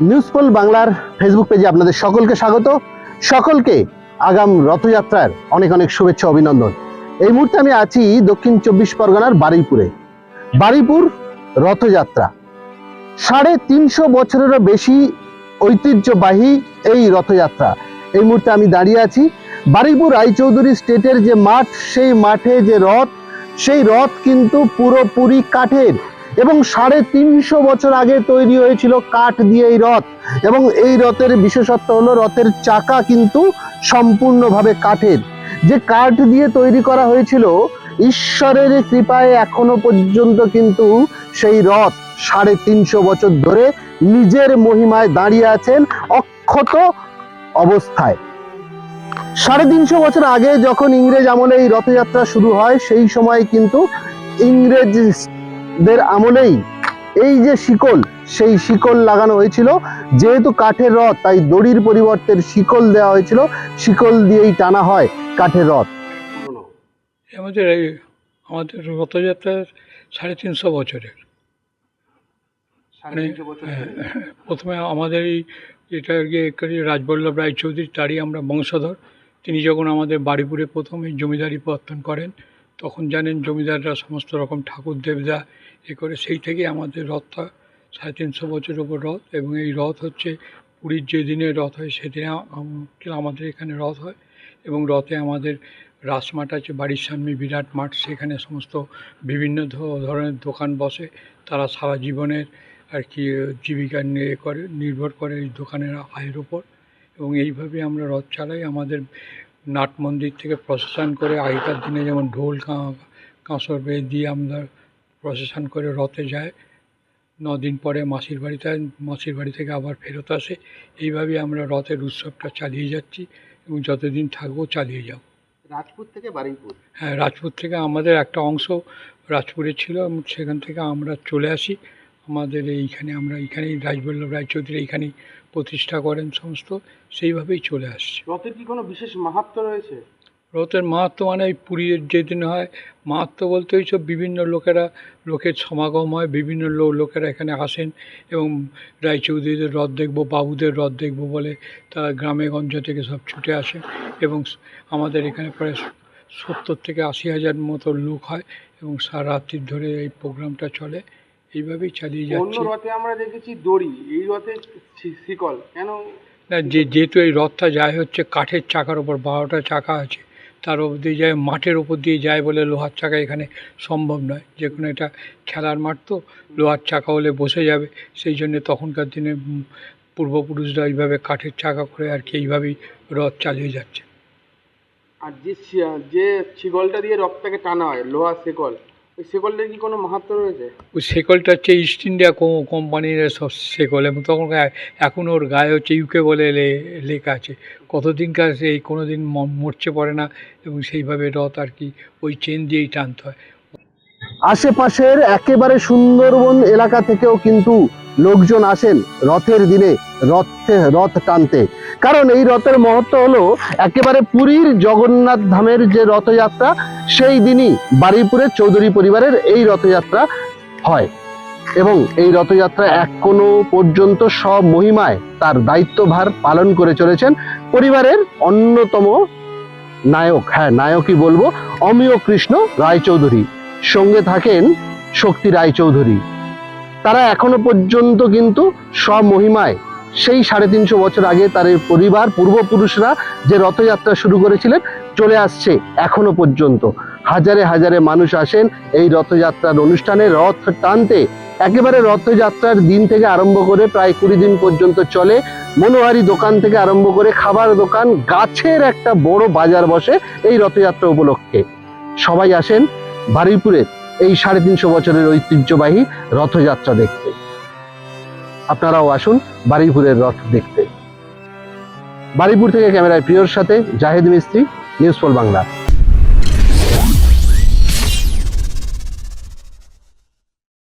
News pole বাংলার Facebook পেজে আপনাদের সকলকে স্বাগত। সকলকে আগাম রথযাত্রার অনেক অনেক শুভেচ্ছা অভিনন্দন। এই মুহূর্তে আমি আছি দক্ষিণ 24 পরগনার বারুইপুরে। বারুইপুর রথযাত্রা 350 বছরেরও বেশি ঐতিহ্যবাহী এই রথযাত্রা। এই মুহূর্তে আমি দাঁড়িয়ে আছি বারুইপুর রায়চৌধুরী স্টেটের যে মাঠ, সেই মাঠে যে রথ, সেই রথ কিন্তু পুরোপুরি কাঠের এবং 350 বছর আগে তৈরি হয়েছিল কাঠ দিয়ে এই রথ। এবং এই রথের বিশেষত্ব হলো রথের চাকা কিন্তু সম্পূর্ণভাবে কাঠের। যে কাঠ দিয়ে তৈরি করা হয়েছিল, ঈশ্বরের কৃপায় এখনো পর্যন্ত কিন্তু সেই রথ 350 বছর ধরে নিজের মহিমায় দাঁড়িয়ে আছেন অক্ষত অবস্থায়। 350 বছর আগে যখন ইংরেজ আমলে এই রথযাত্রা শুরু হয়, সেই সময় কিন্তু ইংরেজদের আমলেই এই যে শিকল, সেই শিকল লাগানো হয়েছিল। যেহেতু কাঠের রথ, তাই দড়ির পরিবর্তে শিকল দেওয়া হয়েছিল। শিকল দিয়েই টানা হয় কাঠের রথ। আমাদের রথযাত্রা 350 বছরের। প্রথমে আমাদের এটা রাজবল্লভ রায়চৌধুরী, তারই আমরা বংশধর। তিনি যখন আমাদের বারুইপুরে প্রথমে জমিদারি প্রবর্তন করেন, তখন জানেন জমিদাররা সমস্ত রকম ঠাকুর দেবতা করে, সেই থেকে আমাদের রথটা 350 বছরের ওপর রথ। এবং এই রথ হচ্ছে পুরীর যেদিনে রথ হয় সেদিনে আমাদের এখানে রথ হয়। এবং রথে আমাদের রাসমাঠ আছে বাড়ির সামনে, বিরাট মাঠ, সেখানে সমস্ত বিভিন্ন ধরনের দোকান বসে। তারা সারা জীবনের জীবিকা নির্ভর করে এই দোকানের আয়ের ওপর। এবং এইভাবে আমরা রথ চালাই। আমাদের নাট মন্দির থেকে প্রসেশন করে, আগেকার দিনে যেমন ঢোল কাঁসর দিয়ে আমরা প্রসেশন করে রথে যায়। 9 দিন পরে মাসির বাড়ি থেকে আবার ফেরত আসে। এইভাবে আমরা রথের উৎসবটা চালিয়ে যাচ্ছি এবং যতদিন থাকবো চালিয়ে যাব। রাজপুত থেকে বারুইপুর? হ্যাঁ, রাজপুত থেকে আমাদের একটা অংশ রাজপুরে ছিল, সেখান থেকে আমরা চলে আসি আমাদের এইখানেই রাজবল্লভ রায়চৌধুরী এইখানেই প্রতিষ্ঠা করেন সমস্ত, সেইভাবেই চলে আসছে। রথের কি কোনো বিশেষ মাহাত্ম্য রয়েছে? রথের মাহাত্ম্য মানে এই পুরীর যেদিন হয়, মাহাত্ম্য বলতে এইসব বিভিন্ন লোকের সমাগম হয়, বিভিন্ন লোকেরা এখানে আসেন এবং রায়চৌধুরীদের রথ দেখবো, বাবুদের রথ দেখবো বলে তারা গ্রামে গঞ্জ থেকে সব ছুটে আসে। এবং আমাদের এখানে প্রায় 70 থেকে 80 হাজার মতো লোক হয় এবং সারা রাত্রি ধরে এই প্রোগ্রামটা চলে। এইভাবেই চালিয়ে যাচ্ছে। অন্য রথে আমরা দেখেছি দড়ি, এই রথে শিকল কেন? না, যেহেতু এই রথটা যায় হচ্ছে কাঠের চাকার ওপর, 12টা চাকা আছে, তার ওপর দিয়ে যায়, মাঠের ওপর দিয়ে যায় বলে লোহার চাকা এখানে সম্ভব নয়। যে কোনো এটা খেলার মাঠ, তো লোহার চাকা হলে বসে যাবে, সেই জন্য তখনকার দিনে পূর্বপুরুষরা এইভাবে কাঠের চাকা করে এইভাবেই রথ চালিয়ে যাচ্ছে। আর যে শিকলটা দিয়ে রথটাকে টানা হয়, লোহার শিকল, ওই শিকলটার কি কোনো মাহাত্ম্য রয়েছে? ওই শিকলটা হচ্ছে ইস্ট ইন্ডিয়া কোম্পানির সব শিকল, এবং তখন এখন ওর গায়ে হচ্ছে ইউকে বলে লেখা আছে। কতদিনকার সেই কোনো দিন মরচে পড়ে না এবং সেইভাবে রথ ওই চেন দিয়েই টানতে হয়। আশেপাশের একেবারে সুন্দরবন এলাকা থেকেও কিন্তু লোকজন আসেন রথের দিনে রথ টানতে। কারণ এই রথের মহত্ব হলো একেবারে পুরীর জগন্নাথ ধামের যে রথযাত্রা, সেই দিনই বারুইপুরের চৌধুরী পরিবারের এই রথযাত্রা হয়। এবং এই রথযাত্রা এখনো পর্যন্ত সব মহিমায় তার দায়িত্বভার পালন করে চলেছেন পরিবারের অন্যতম নায়ক, হ্যাঁ নায়কই বলবো, অমিয় কৃষ্ণ রায়চৌধুরী। সঙ্গে থাকেন শক্তি রায়চৌধুরী। তারা এখনো পর্যন্ত কিন্তু সব মহিমায় সেই 350 বছর আগে তার পরিবার পূর্বপুরুষরা যে রথযাত্রা শুরু করেছিলেন চলে আসছে এখনো পর্যন্ত। হাজারে হাজারে মানুষ আসেন এই রথযাত্রার অনুষ্ঠানে রথ টানতে। একেবারে রথযাত্রার দিন থেকে আরম্ভ করে প্রায় 20 দিন পর্যন্ত চলে। মনোহারি দোকান থেকে আরম্ভ করে খাবার দোকান, গাছের একটা বড় বাজার বসে এই রথযাত্রা উপলক্ষে। সবাই আসেন বারুইপুরের এই 350 বছরের ঐতিহ্যবাহী রথযাত্রা দেখতে। আপনারাও আসুন বারুইপুরের রথ দেখতে। বারুইপুর থেকে ক্যামেরায় প্রিয়র সাথে জাহেদ মিস্ত্রি, নিউজ পোল বাংলা।